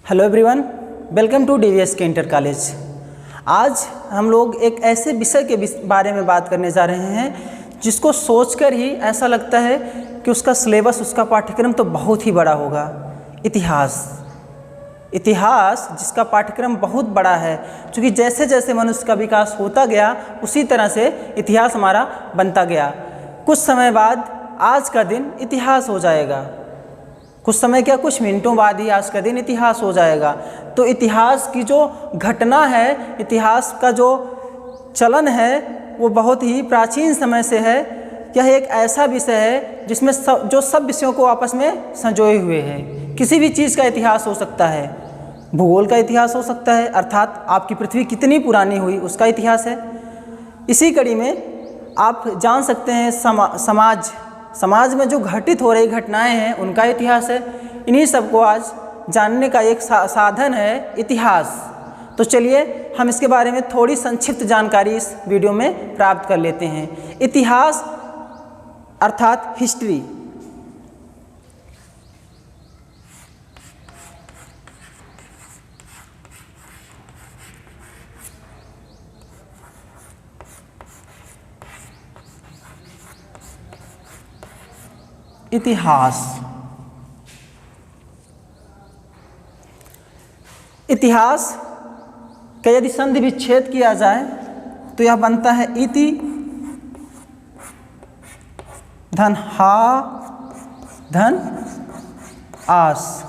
Hello everyone, welcome to DVS के inter college. आज हम लोग एक ऐसे विषय के बारे में बात करने जा रहे हैं जिसको सोचकर ही ऐसा लगता है कि उसका सिलेबस, उसका पाठ्यक्रम तो बहुत ही बड़ा होगा। इतिहास जिसका पाठ्यक्रम बहुत बड़ा है, क्योंकि जैसे जैसे मनुष्य का विकास होता गया उसी तरह से इतिहास हमारा बनता गया। कुछ समय बाद आज का दिन इतिहास हो जाएगा, कुछ समय क्या, कुछ मिनटों बाद ही आज का दिन इतिहास हो जाएगा। तो इतिहास की जो घटना है, इतिहास का जो चलन है, वो बहुत ही प्राचीन समय से है। यह एक ऐसा विषय है जिसमें सब विषयों को आपस में संजोए हुए है। किसी भी चीज़ का इतिहास हो सकता है, भूगोल का इतिहास हो सकता है, अर्थात आपकी पृथ्वी कितनी पुरानी हुई उसका इतिहास है। इसी कड़ी में आप जान सकते हैं समाज में जो घटित हो रही घटनाएं हैं उनका इतिहास है। इन्हीं सबको आज जानने का एक साधन है इतिहास। तो चलिए हम इसके बारे में थोड़ी संक्षिप्त जानकारी इस वीडियो में प्राप्त कर लेते हैं। इतिहास अर्थात हिस्ट्री। इतिहास का यदि संधि विच्छेद किया जाए तो यह बनता है इति धन हा धन आस,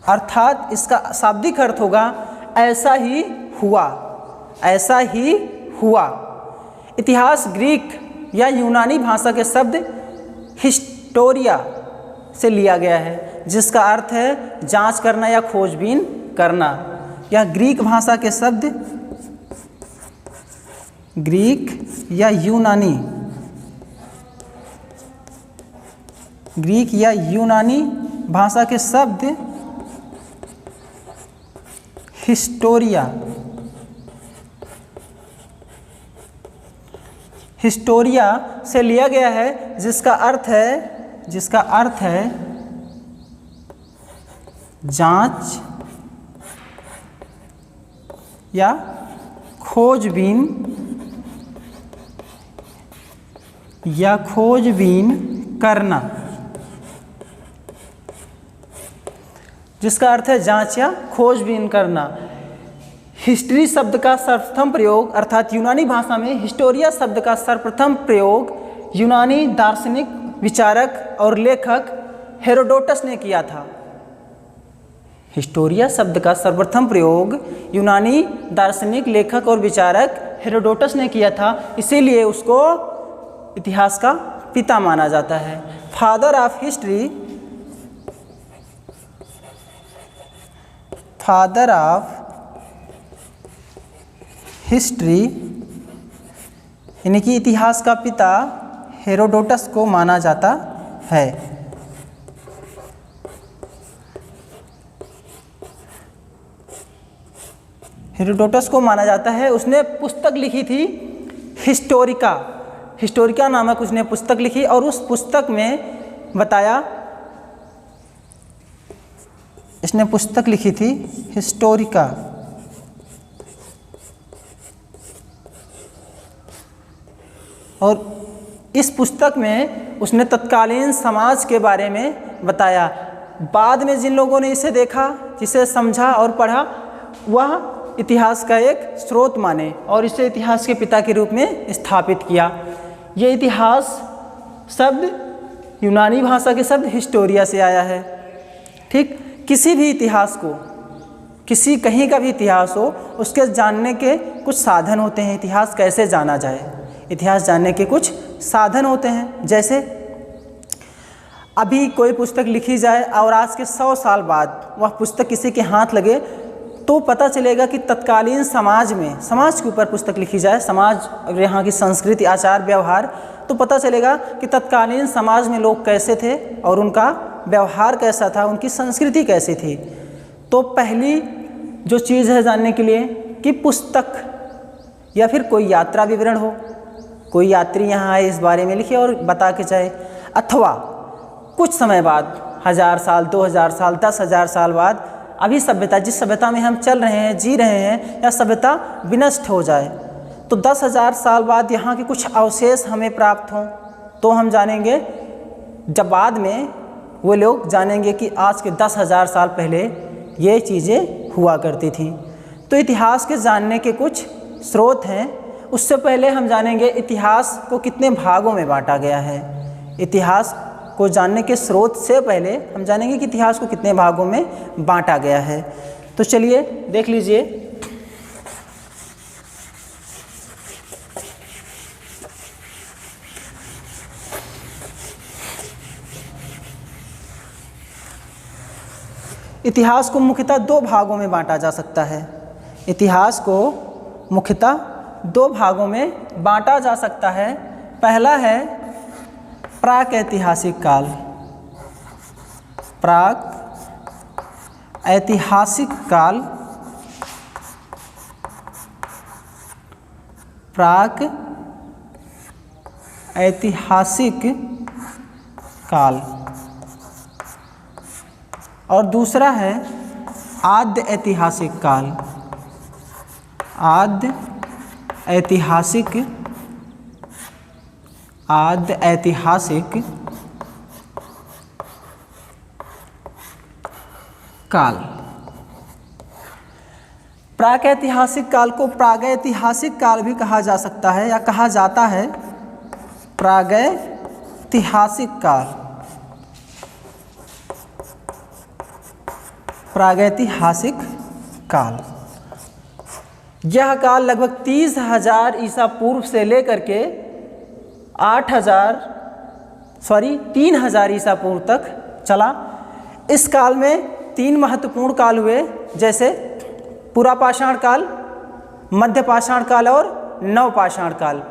अर्थात इसका शाब्दिक अर्थ होगा ऐसा ही हुआ, ऐसा ही हुआ। इतिहास ग्रीक या यूनानी भाषा के शब्द हिस्टोरिया से लिया गया है, जिसका अर्थ है जांच करना या खोजबीन करना। यह ग्रीक भाषा के शब्द, ग्रीक या यूनानी भाषा के शब्द हिस्टोरिया से लिया गया है, जिसका अर्थ है जांच या खोजबीन करना, जिसका अर्थ है जांच या खोजबीन करना। हिस्ट्री शब्द का सर्वप्रथम प्रयोग, अर्थात यूनानी भाषा में हिस्टोरिया शब्द का सर्वप्रथम प्रयोग यूनानी दार्शनिक, विचारक और लेखक हेरोडोटस ने किया था। हिस्टोरिया शब्द का सर्वप्रथम प्रयोग यूनानी दार्शनिक, लेखक और विचारक हेरोडोटस ने किया था, इसीलिए उसको इतिहास का पिता माना जाता है। फादर ऑफ हिस्ट्री यानी कि इतिहास का पिता हेरोडोटस को माना जाता है। हेरोडोटस को माना जाता है। उसने पुस्तक लिखी थी हिस्टोरिका नामक उसने पुस्तक लिखी, और उस पुस्तक में बताया, इसने पुस्तक लिखी थी हिस्टोरिका, और इस पुस्तक में उसने तत्कालीन समाज के बारे में बताया। बाद में जिन लोगों ने इसे देखा, जिसे समझा और पढ़ा, वह इतिहास का एक स्रोत माने और इसे इतिहास के पिता के रूप में स्थापित किया। ये इतिहास शब्द यूनानी भाषा के शब्द हिस्टोरिया से आया है। ठीक, किसी भी इतिहास को, कहीं का भी इतिहास हो, उसके जानने के कुछ साधन होते हैं। इतिहास कैसे जाना जाए, इतिहास जानने के कुछ साधन होते हैं। जैसे अभी कोई पुस्तक लिखी जाए और आज के 100 साल बाद वह पुस्तक किसी के हाथ लगे तो पता चलेगा कि तत्कालीन समाज के ऊपर पुस्तक लिखी जाए, समाज और यहाँ की संस्कृति, आचार व्यवहार, तो पता चलेगा कि तत्कालीन समाज में लोग कैसे थे और उनका व्यवहार कैसा था, उनकी संस्कृति कैसी थी। तो पहली जो चीज़ है जानने के लिए कि पुस्तक या फिर कोई यात्रा विवरण हो, कोई यात्री यहाँ आए, इस बारे में लिखे और बता के जाए, अथवा कुछ समय बाद 1000 साल, 2000 साल, 10,000 साल बाद अभी सभ्यता, जिस सभ्यता में हम चल रहे हैं, जी रहे हैं, या सभ्यता विनष्ट हो जाए, तो 10,000 साल बाद यहाँ के कुछ अवशेष हमें प्राप्त हों, तो हम जानेंगे, जब बाद में वो लोग जानेंगे कि आज के 10,000 साल पहले ये चीज़ें हुआ करती थी। तो इतिहास के जानने के कुछ स्रोत हैं। उससे पहले हम जानेंगे इतिहास को कितने भागों में बांटा गया है। इतिहास को जानने के स्रोत से पहले हम जानेंगे कि इतिहास को कितने भागों में बांटा गया है। तो चलिए देख लीजिए। इतिहास को मुख्यतः 2 भागों में बांटा जा सकता है। इतिहास को मुख्यतः 2 भागों में बांटा जा सकता है। पहला है प्राक-ऐतिहासिक काल। प्राक-ऐतिहासिक काल, प्राक-ऐतिहासिक काल, और दूसरा है आद्य ऐतिहासिक काल। आद्य ऐतिहासिक काल। प्रागैतिहासिक काल को प्रागैतिहासिक काल भी कहा जा सकता है या कहा जाता है प्रागैतिहासिक काल। प्रागैतिहासिक काल, यह काल लगभग 30,000 ईसा पूर्व से लेकर के 3,000 ईसा पूर्व तक चला। इस काल में 3 महत्वपूर्ण काल हुए, जैसे पुरापाषाण काल, मध्यपाषाण काल और नवपाषाण काल।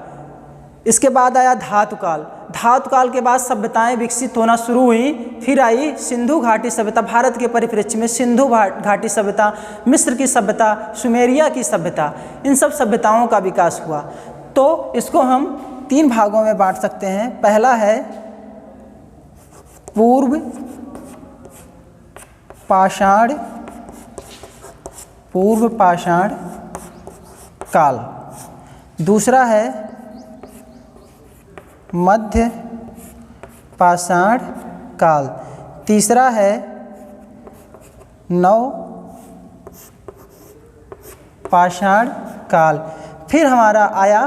इसके बाद आया धातु काल। धातु काल के बाद सभ्यताएं विकसित होना शुरू हुई। फिर आई सिंधु घाटी सभ्यता। भारत के परिप्रेक्ष्य में सिंधु घाटी सभ्यता, मिस्र की सभ्यता, सुमेरिया की सभ्यता, इन सब सभ्यताओं का विकास हुआ। तो इसको हम 3 भागों में बांट सकते हैं। पहला है पूर्व पाषाण काल, दूसरा है मध्य पाषाण काल, तीसरा है नव पाषाण काल। फिर हमारा आया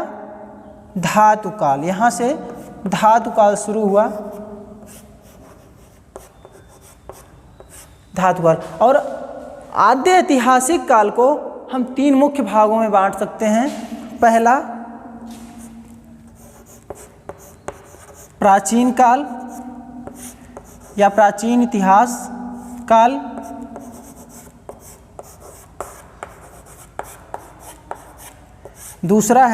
धातु काल। यहाँ से धातु काल शुरू हुआ। धातु काल और आद्य ऐतिहासिक काल को हम 3 मुख्य भागों में बांट सकते हैं। पहला प्राचीन काल या प्राचीन इतिहास काल, दूसरा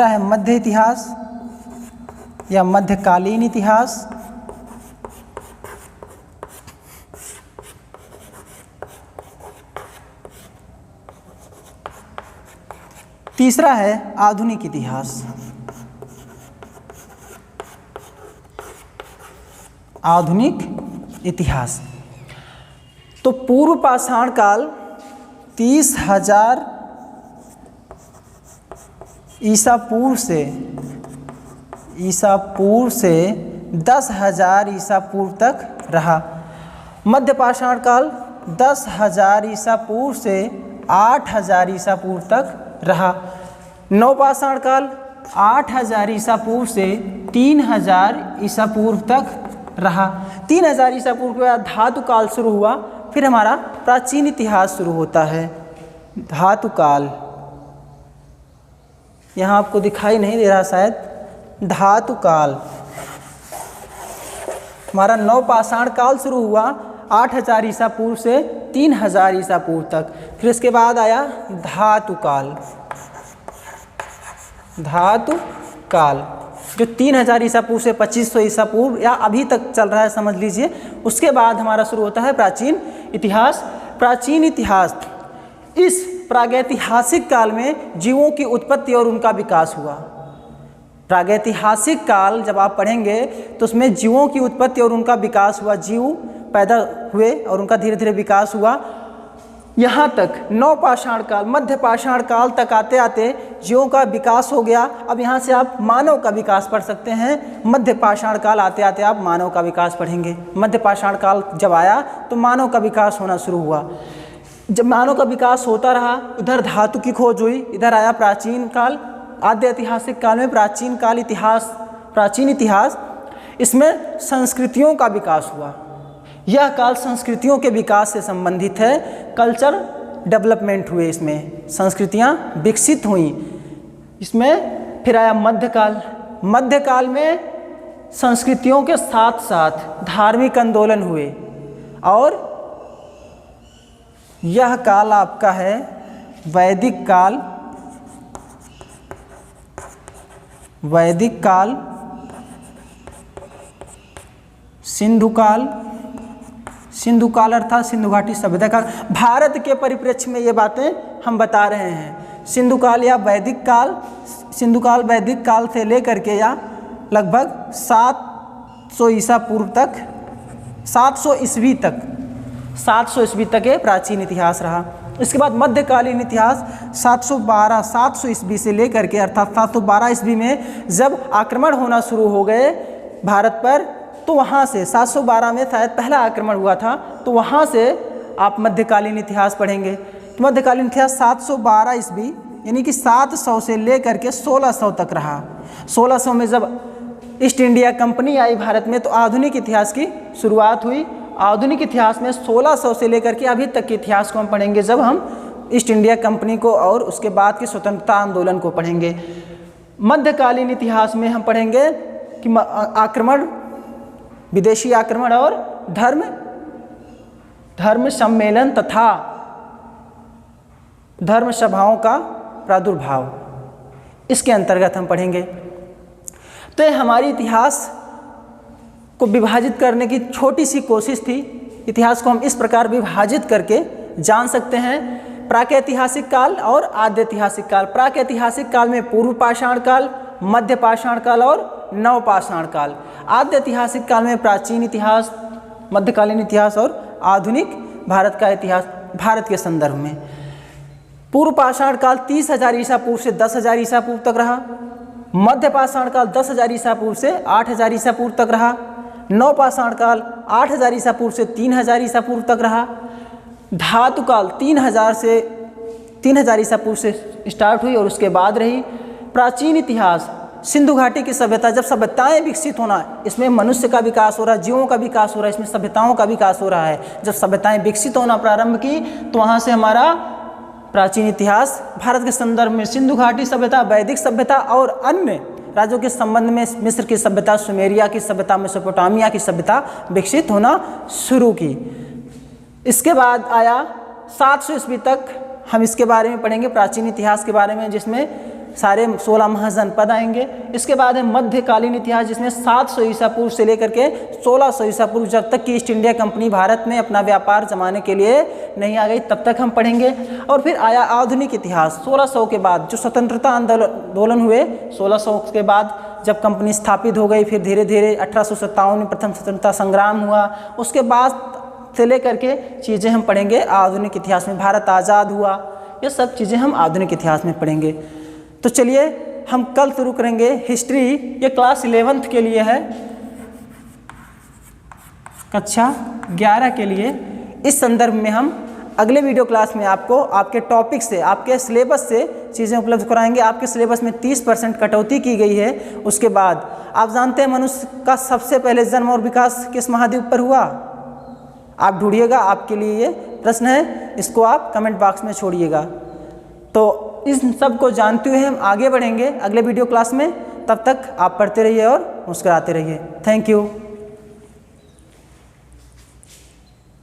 है मध्य इतिहास या मध्यकालीन इतिहास, तीसरा है आधुनिक इतिहास। आधुनिक इतिहास। तो पूर्व पाषाण काल 30,000 ईसा पूर्व से 10,000 ईसा पूर्व तक रहा। मध्य पाषाण काल 10,000 ईसा पूर्व से 8,000 ईसा पूर्व तक रहा। नवपाषाण काल 8,000 ईसा पूर्व से 3,000 ईसा पूर्व तक रहा। 3,000 ईसा पूर्व के बाद धातु काल शुरू हुआ। फिर हमारा प्राचीन इतिहास शुरू होता है। धातु काल यहाँ आपको दिखाई नहीं दे रहा शायद। धातु काल हमारा नवपाषाण काल शुरू हुआ 8,000 ईसा पूर्व से 3,000 ईसा पूर्व तक। फिर इसके बाद आया धातु काल। धातु काल जो 3,000 ईसा पूर्व से 2,500 ईसा पूर्व या अभी तक चल रहा है, समझ लीजिए। उसके बाद हमारा शुरू होता है प्राचीन इतिहास। प्राचीन इतिहास, इस प्रागैतिहासिक काल में जीवों की उत्पत्ति और उनका विकास हुआ। प्रागैतिहासिक काल जब आप पढ़ेंगे तो उसमें जीवों की उत्पत्ति और उनका विकास हुआ। जीव पैदा हुए और उनका धीरे धीरे विकास हुआ। यहाँ तक नवपाषाण काल, मध्य पाषाण काल तक आते आते जीवों का विकास हो गया। अब यहाँ से आप मानव का विकास पढ़ सकते हैं। मध्य पाषाण काल आते आते आप मानव का विकास पढ़ेंगे। मध्य पाषाण काल जब आया तो मानव का विकास होना शुरू हुआ। जब मानव का विकास होता रहा, उधर धातु की खोज हुई, इधर आया प्राचीन काल, आद्य ऐतिहासिक काल में प्राचीन काल इतिहास, प्राचीन इतिहास, इसमें संस्कृतियों का विकास हुआ। यह काल संस्कृतियों के विकास से संबंधित है। कल्चर डेवलपमेंट हुए, इसमें संस्कृतियाँ विकसित हुई। इसमें फिर आया मध्यकाल। मध्यकाल में संस्कृतियों के साथ साथ धार्मिक आंदोलन हुए और यह काल आपका है वैदिक काल। वैदिक काल, सिंधु काल, सिंधु काल अर्थात सिंधु घाटी सभ्यता काल। भारत के परिप्रेक्ष्य में ये बातें हम बता रहे हैं। सिंधु काल या वैदिक काल, सिंधु काल वैदिक काल से लेकर के या लगभग 700 ईसा पूर्व तक, 700 ईस्वी तक, 700 ईस्वी तक ये प्राचीन इतिहास रहा। इसके बाद मध्यकालीन इतिहास 700 ईस्वी से लेकर के अर्थात 712 ईस्वी में जब आक्रमण होना शुरू हो गए भारत पर, तो वहाँ से 712 में शायद पहला आक्रमण हुआ था, तो वहाँ से आप मध्यकालीन इतिहास पढ़ेंगे। तो मध्यकालीन इतिहास 712 ईस्वी यानी कि 700 से लेकर के 1600 तक रहा। 1600 में जब ईस्ट इंडिया कंपनी आई भारत में तो आधुनिक इतिहास की शुरुआत हुई। आधुनिक इतिहास में 1600 से लेकर के अभी तक के इतिहास को हम पढ़ेंगे जब हम ईस्ट इंडिया कंपनी को और उसके बाद के स्वतंत्रता आंदोलन को पढ़ेंगे। मध्यकालीन इतिहास में हम पढ़ेंगे कि आक्रमण, विदेशी आक्रमण और धर्म सम्मेलन तथा धर्म सभाओं का प्रादुर्भाव, इसके अंतर्गत हम पढ़ेंगे। तो ये हमारी इतिहास को विभाजित करने की छोटी सी कोशिश थी। इतिहास को हम इस प्रकार विभाजित करके जान सकते हैं, प्रागैतिहासिक काल और आद्य ऐतिहासिक काल। प्रागैतिहासिक काल में पूर्व पाषाण काल, मध्य पाषाण काल और नवपाषाण काल। आद्य ऐतिहासिक काल में प्राचीन इतिहास, मध्यकालीन इतिहास और आधुनिक भारत का इतिहास भारत के संदर्भ में। पूर्व पाषाण काल 30,000 ईसा पूर्व से 10,000 ईसा पूर्व तक रहा। मध्य पाषाण काल 10,000 ईसा पूर्व से 8,000 ईसा पूर्व तक रहा। नवपाषाण काल 8,000 ईसा पूर्व से 3,000 ईसा पूर्व तक रहा। धातु काल 3,000 ईसा पूर्व से स्टार्ट हुई और उसके बाद रही। प्राचीन इतिहास, सिंधु घाटी की सभ्यता, जब सभ्यताएं विकसित होना, इसमें मनुष्य का विकास हो रहा है, जीवों का विकास हो रहा है, इसमें सभ्यताओं का विकास हो रहा है। जब सभ्यताएं विकसित होना प्रारंभ की तो वहाँ से हमारा प्राचीन इतिहास भारत के संदर्भ में सिंधु घाटी सभ्यता, वैदिक सभ्यता और अन्य राज्यों के संबंध में मिस्र की सभ्यता, सुमेरिया की सभ्यता, मेसोपोटामिया की सभ्यता विकसित होना शुरू की। इसके बाद आया 700 ईस्वी तक हम इसके बारे में पढ़ेंगे, प्राचीन इतिहास के बारे में, जिसमें सारे 16 महाजनपद आएंगे। इसके बाद है मध्यकालीन इतिहास, जिसमें 700 ईसा पूर्व से लेकर के 1600 ईसा पूर्व, जब तक कि ईस्ट इंडिया कंपनी भारत में अपना व्यापार जमाने के लिए नहीं आ गई तब तक हम पढ़ेंगे। और फिर आया आधुनिक इतिहास 1600 के बाद, जो स्वतंत्रता आंदोलन हुए 1600 के बाद, जब कंपनी स्थापित हो गई, फिर धीरे धीरे 1857 में प्रथम स्वतंत्रता संग्राम हुआ। उसके बाद से लेकर के चीज़ें हम पढ़ेंगे आधुनिक इतिहास में। भारत आज़ाद हुआ, ये सब चीज़ें हम आधुनिक इतिहास में पढ़ेंगे। तो चलिए हम कल शुरू करेंगे हिस्ट्री। ये क्लास 11th के लिए है, कक्षा 11 के लिए। इस संदर्भ में हम अगले वीडियो क्लास में आपको आपके टॉपिक से, आपके सिलेबस से चीज़ें उपलब्ध कराएंगे। आपके सिलेबस में 30% कटौती की गई है। उसके बाद आप जानते हैं मनुष्य का सबसे पहले जन्म और विकास किस महाद्वीप पर हुआ? आप ढूंढिएगा, आपके लिए ये प्रश्न है, इसको आप कमेंट बॉक्स में छोड़िएगा। तो इस सब को जानते हुए हम आगे बढ़ेंगे अगले वीडियो क्लास में। तब तक आप पढ़ते रहिए और मुस्कुराते रहिए। Thank you.